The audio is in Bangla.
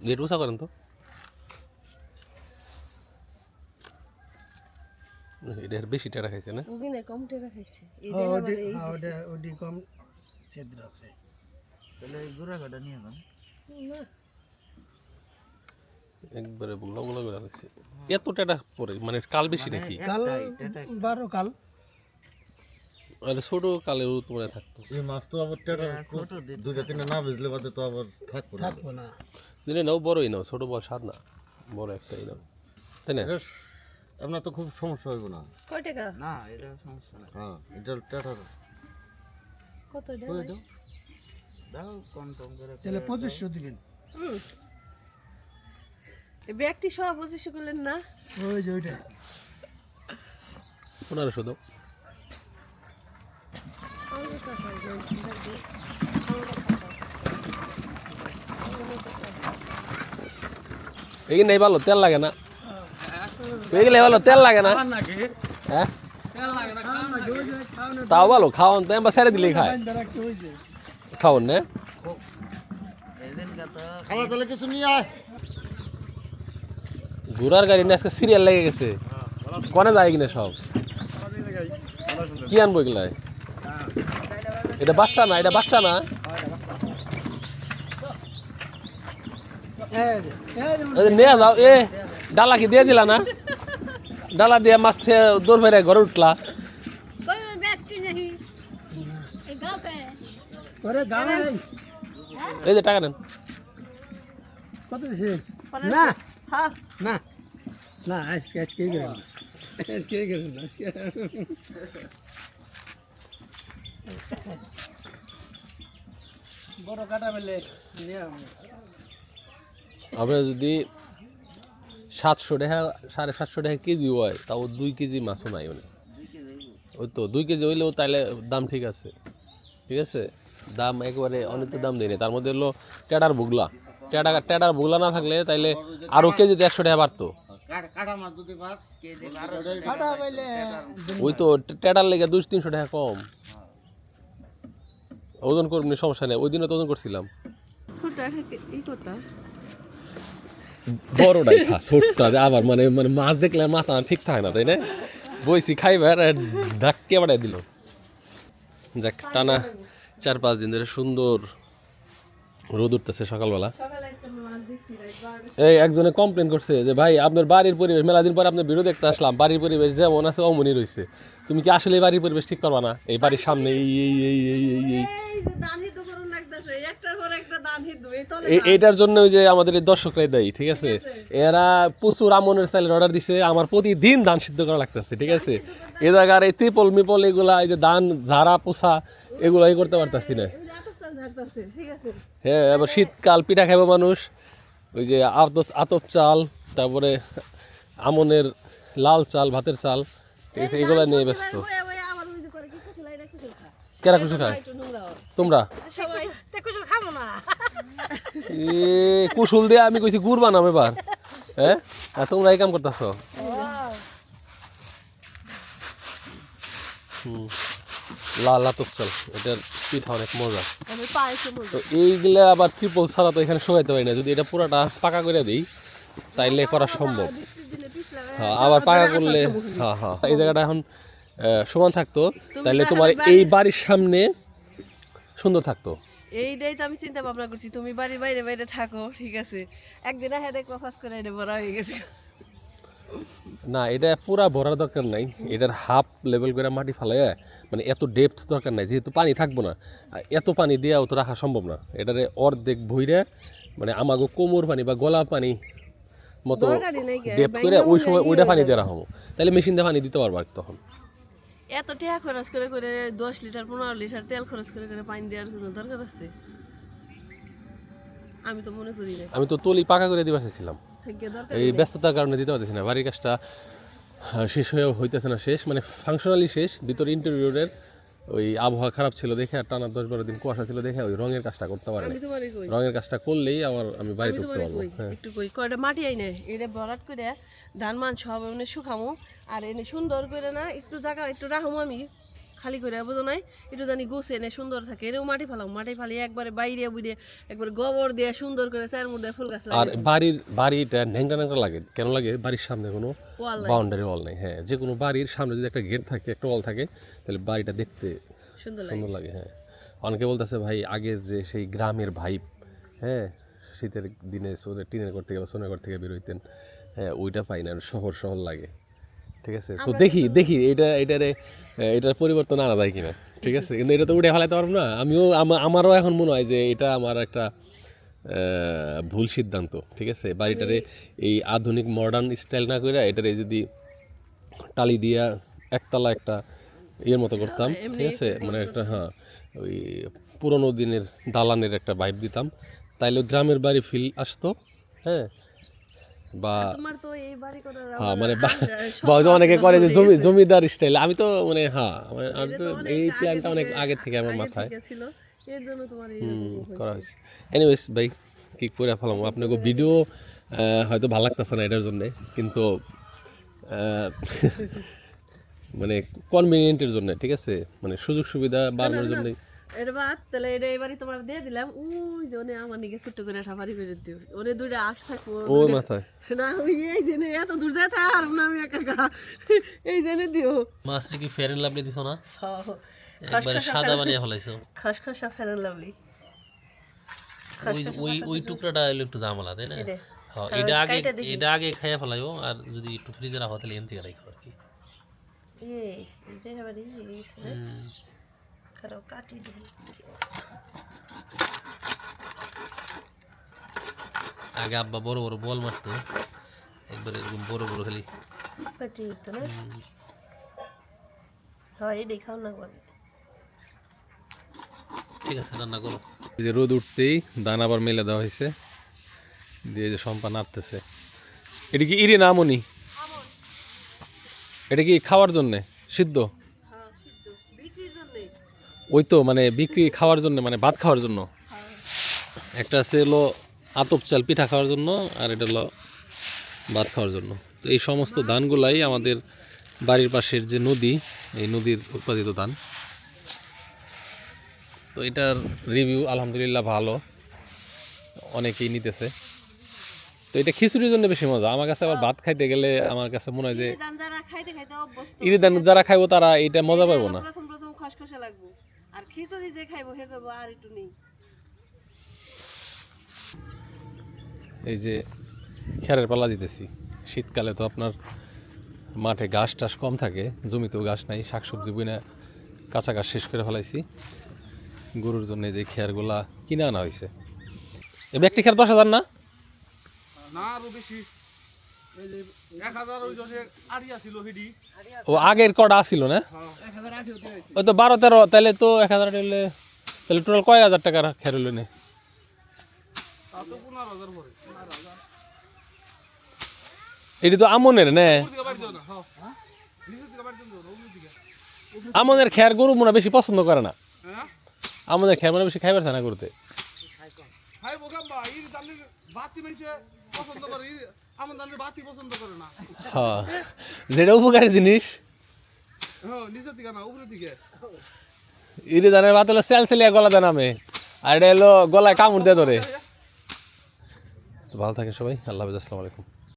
গেট উঁচা করেন তো। এটা বেশি টেরা খাইছে না? ওদিনে কম টেরা খাইছে ওডি কম ছিদ্র আছে। তাহলে এই গুড়া কাটা নিয়ে যান। না একবারে লংলা করে রাখছে। এত টেরা পরে মানে কাল বেশি নাকি? কাল 12 কাল। আরে ছোট কালেও তোমার থাকতো। এই মাছ তো আবার টেরা দুইটা তিনটা না বুঝলে বাদে তো আবার থাকবো না। দিলে নাও বড়ই নাও, ছোট বড় স্বাদ না, বড় একটাই নাও, তাই না? আপনার তো খুব সমস্যা হইব না। কয় টাকা? না এটা সমস্যা না। হ্যাঁ এটা টেরার কত হয়ে দাও। দাও কম কম করে। তাহলে 2500 দিবেন। এই ব্যক্তি সহ 2500 করলেন না? ওই যে ওইটা 1500 দাও। এই নেই ভালো তেল লাগে না, এগুলো ভালো তেল লাগে না। হ্যাঁ তাও ভালো খাওয়ান তো আমরা ছেড়ে দিলেই খায়। খাওয়ান না খাওয়া তাহলে কিছু নিয়ে আয়। ঘোড়ার গাড়ি না আজকে সিরিয়াল লেগে গেছে, কনে যায় কিনা সব। কি আনবো এগুলাই? এটা বাচ্চা না, এটা বাচ্চা না। নিয়ে যাও। এ ডালা কি দিয়ে দিলা না? ডালা দিয়ে মাছ দৌড় ফেরে ঘরে উঠলা। कोई व्यक्ति नहीं ये गांव पे है ওরে গায় এই যে টাকা নেন। কত দিছে? না हाँ না না আজকে করেন না, আজকে করেন না। বড় কাটা মেলে নিয়ে আমরা যদি 700 টাকা 750 টাকা কেজি হয় তাও 2 কেজি মাছও নাই। ওই তো 2 কেজি হইলেও তাইলে দাম ঠিক আছে, ঠিক আছে। দাম একবারে অনেক দাম দেয় না। তার মধ্যে হলো টেডার বুগলা, টেডার বুগলা না থাকলে তাইলে আরও কেজিতে 100 টাকা বাড়তো। কাটা মাছ যদি পাস কেজি কাটা পাইলে ওই তো টেডার লেগে 200-300 টাকা কম। ওজন করবি সমস্যা নেই, ওই দিনও তো ওজন করছিলাম। छोटा है ये कोता বড়টাই খা, ছোটটা আবার মানে মানে মাছ দেখলে মাথা ঠিক থাকে না, তাই না? বইছি খাইবার আর ধাক্কে বাড়াই দিল। যাক টানা 4-5 দিন ধরে সুন্দর রোদ উঠতেছে সকালবেলা। এই একজনে কমপ্লেন করছে যে ভাই আপনার বাড়ির পরিবেশ, মেলা দিন পর আপনার ভিডিও দেখতে আসলাম, বাড়ির পরিবেশ যেমন আছে অমনই রয়েছে। তুমি কি আসলে বাড়ির পরিবেশ ঠিক করবা না? এই বাড়ির সামনে এই এই এই এই এই এই দানহি তো করুন লাগতেছে একটার পর একটা দানহি দুই তলে এইটার জন্য ওই যে আমাদের এই দর্শকরাই দেয়, ঠিক আছে। এরা প্রচুর আমনের চালের অর্ডার দিছে, আমার প্রতিদিন ধান সিদ্ধ করা লাগতেছে, ঠিক আছে। এ জায়গার এই ত্রিপল মিপল এগুলা, এই যে ধান ঝাড়া পোছা এগুলাই করতে পারতাছি না। ঠিক আছে হ্যাঁ এবার শীতকাল পিঠা খাইব মানুষ, ওই যে আতপ চাল, তারপরে আমনের লাল চাল, ভাতের চাল, ঠিক আছে, এগুলা নিয়ে ব্যস্ত। আবার ওই যে করে কি কুচলাই না কুচল খা কেরা খুশি খায়? একটু নোংরা তোমরা সবাই তে কুচল খাবো না এ কুশুল দিয়ে আমি কইছি গুড় বানাম এবার, হ্যাঁ আর তোমরা এই কাম করতেছ। লাল আতপ চাল, এটার পিঠা অনেক মজা। আমি পাইছি বল তো এইগুলা আবার ট্রিপল ছাড়া তো এখানে শোয়াইতে পারি না। যদি এটা পুরাটা পাকা করে দিই তাইলে করা সম্ভব। হ্যাঁ আবার পাকা করলে হ্যাঁ হ্যাঁ এই জায়গাটা এখন সমান থাকতো, তাইলে তোমার এই বাড়ির সামনে সুন্দর থাকতো। এইটাই তো আমি চিন্তা ভাবনা করছি, তুমি বাড়ির বাইরে বাইরে থাকো, ঠিক আছে। একদিন আহে দেখো ফাঁস করে এটা বড় হয়ে গেছে। না এটা পুরা ভরার দরকার নাই, এটার হাফ লেভেল করে মাটি ফালাই, মানে এত ডেপথ দরকার নাই, যেহেতু পানি থাকবো না। এত পানি দেওয়াও তো রাখা সম্ভব না। এটারে অর্ধেক ভইরে মানে আমাগো কোমর পানি বা গলা পানি মতো ডেপথ করে ওই সময় ওইটা পানি দিয়ে রাখবো, তাহলে মেশিন দিয়ে পানি দিতে পারবো আর তখন। এত টাকা খরচ করে করে 10 লিটার 15 লিটার তেল খরচ করে করে পানি দেওয়ার কোনো দরকার আছে? আমি তো মনে করি না আমি তো তলি পাকা করে দিবার চাইছিলাম, থেকে দরকার এই ব্যস্ততার কারণে দিতে পারতেছি না। বাড়ির কাজটা শেষ হয়ে হইতেছে না, শেষ মানে ফাংশনালি শেষ। ভিতরে ইন্টেরিয়রের ওই আবহাওয়া খারাপ ছিল দেখে আর টানা 10-12 দিন কুয়াশা ছিল দেখে ওই রঙের কাজটা করতে পারি না। আমি তোমারই কই রঙের কাজটা করলেই আমি বাড়ি আমি ঢুকতে তোমারই পারবো। কই হ্যাঁ একটু কই কয়টা মাটি আইনে এটা ভরাট করে ধান মান সব এনে শুকামু আর এনে সুন্দর করে না একটু জায়গা একটু রাখমু আমি খালি করে বুঝো নাই একটু জানি গোছে এনে সুন্দর থাকে এনেও মাটি ফালাও মাটি ফালিয়ে একবারে বাইরে বুড়িয়ে একবার গোবর দিয়ে সুন্দর করে চার মধ্যে ফুল গাছ আর বাড়িটা ন্যাংটা ন্যাংটা লাগে কেন লাগে বাড়ির সামনে কোনো ওয়াল বাউন্ডারি ওয়াল নেই। হ্যাঁ, যে কোনো বাড়ির সামনে যদি একটা গেট থাকে একটা ওয়াল থাকে তাহলে বাড়িটা দেখতে সুন্দর লাগে সুন্দর লাগে। হ্যাঁ, অনেকে বলতেছে ভাই আগে যে সেই গ্রামের ভাইব, হ্যাঁ শীতের দিনে টিনের ঘর থেকে বা সোনার ঘর থেকে বেরোইতেন, হ্যাঁ ওইটা পাই না, শহর শহর লাগে। ঠিক আছে, তো দেখি এটার পরিবর্তন আনা যায় কিনা। ঠিক আছে, কিন্তু এটা তো উঠে ফেলাইতে পারবো না। আমারও এখন মনে হয় যে এটা আমার একটা ভুল সিদ্ধান্ত। ঠিক আছে, বাড়িটারে এই আধুনিক মডার্ন স্টাইল না করে এটারে যদি টালি দিয়া একতলা একটা ইয়ের মতো করতাম, ঠিক আছে, মানে একটা হ্যাঁ ওই পুরোনো দিনের দালানের একটা ভাইব দিতাম, তাইলে গ্রামের বাড়ি ফিল আসতো। হ্যাঁ, বা তোমার তো এই বাড়ি করার হ্যাঁ মানে শখ অনেকে আছে করে যে হয়ে গেছে। জমিদার স্টাইল, আমি তো মানে হ্যাঁ আমি তো এটা তো এই অনেক প্ল্যানটা অনেক আগে থেকে আমার আগে মাথায় থেকে ছিল এর জন্য তোমার এই করা হয়েছে। এনিওয়েজ ভাই কি করে ফেলাম আপনাকে ভিডিও হয়তো ভালো লাগতেছে না এটার জন্য, কিন্তু মানে কনভিনিয়েন্টের জন্য, ঠিক আছে, মানে সুযোগ সুবিধা বাড়ানোর জন্য। এটা বাদ তাহলে এটা এবারই তোমার দিয়ে দিলাম। ওই জন্য আমার নিকে ছোট্ট করে সাফারি করে দিও ওরে দুইটা আশ থাকবো ওই মাথায় না ওই এই জন্য এত দূর যায় আর না আমি একা একা এই জন্য দিও মাছটা কি ফেয়ার এন্ড লাভলি দিছো না, হ্যাঁ একবারে সাদা বানিয়ে ফেলাইছো। খসখসা ফেয়ার এন্ড লাভলি ওই টুকরাটা হলো একটু ঝামেলা, তাই না? হ্যাঁ, এটা আগে খাইয়া ফেলাইও, আর যদি একটু ফ্রিজে রাখো তাহলে এন থেকে রাখো আর কি। এটা আবার খারাপ কাটি দিই আগে আব্বা বড় বড় বল মারতো, একবার এরকম বড় বড় খালি কাটি তো না হয় এই খাও না বল। ঠিক আছে, রান্না করো। এই যে রোদ উঠতেই দানা আবার মেলে দেওয়া হয়েছে, দিয়ে যে সম্পা নাড়তেছে। এটা কি ইরি নামনি? এটা কি খাওয়ার জন্যে সিদ্ধ? ওই তো মানে বিক্রি খাওয়ার জন্য, মানে ভাত খাওয়ার জন্য। একটা আছে হলো আতপ চাল পিঠা খাওয়ার জন্য, আর এটা হলো ভাত খাওয়ার জন্য। তো এই সমস্ত ধানগুলাই আমাদের বাড়ির পাশের যে নদী, এই নদীর উৎপাদিত ধান। তো এটার রিভিউ আলহামদুলিল্লাহ ভালো, অনেকেই নিতেছে। তো এটা খিচুড়ির জন্য বেশি মজা আমার কাছে। আবার ভাত খাইতে গেলে আমার কাছে মনে হয় যে যারা খাইতে খাইতে অভ্যস্ত ইরি ধান যারা খাইবো তারা এটা মজা পাইবো না। প্রথম প্রথম খসখসে লাগবে আর খিচুড়ি যে খাইবো হে কইবো আর একটু নেই। এই যে খেরের পালা দিতেছি, শীতকালে তো আপনার মাঠে ঘাস টাস কম থাকে, জমিতেও ঘাস নাই, শাকসবজি বুনে কাঁচা ঘাস শেষ করে ফেলাইছি গরুর জন্য। যে খেয়ারগুলা কিনে আনা হয়েছে, এই একটি খেয়ার 10,000 না? না আরো বেশি, এই যে 1000 ওই যে আড়িয়া ছিল হিডি ও আগের কটা আসিল না? 1008 হতে হয়েছে। ওই তো 12-13, তাহলে তো 1000 হলে তাহলে টোটাল কয় হাজার টাকার খেয়ার হইল না? তা তো 15000 পরে 15000 এটি তো আমনের না? দিকে বাড়ি দাও না। হ্যাঁ নিচের দিকে বাড়ি দাও না, ওই দিকে। আমনের খেয়ার গরু মনে হয় বেশি পছন্দ করে না, হ্যাঁ আমাদের খেয়ার মানে বেশি খাইবার চায় না করতে। ভাই বোকাম্বা এই দানের বাতি মাইছে পছন্দ করে, আমার দানের বাতি পছন্দ করে না। হ্যাঁ, যেটা উপকারী জিনিস। হ্যাঁ নিচের দিকে না উপরের দিকে। ইরি ধানের ভাত হলো সেল সেলিয়া গলা দেয় নামে, আর এটা হলো গলায় কামড় দিয়ে ধরে। তো ভালো থাকেন সবাই, আল্লাহ হাফেজ, আসসালামু আলাইকুম।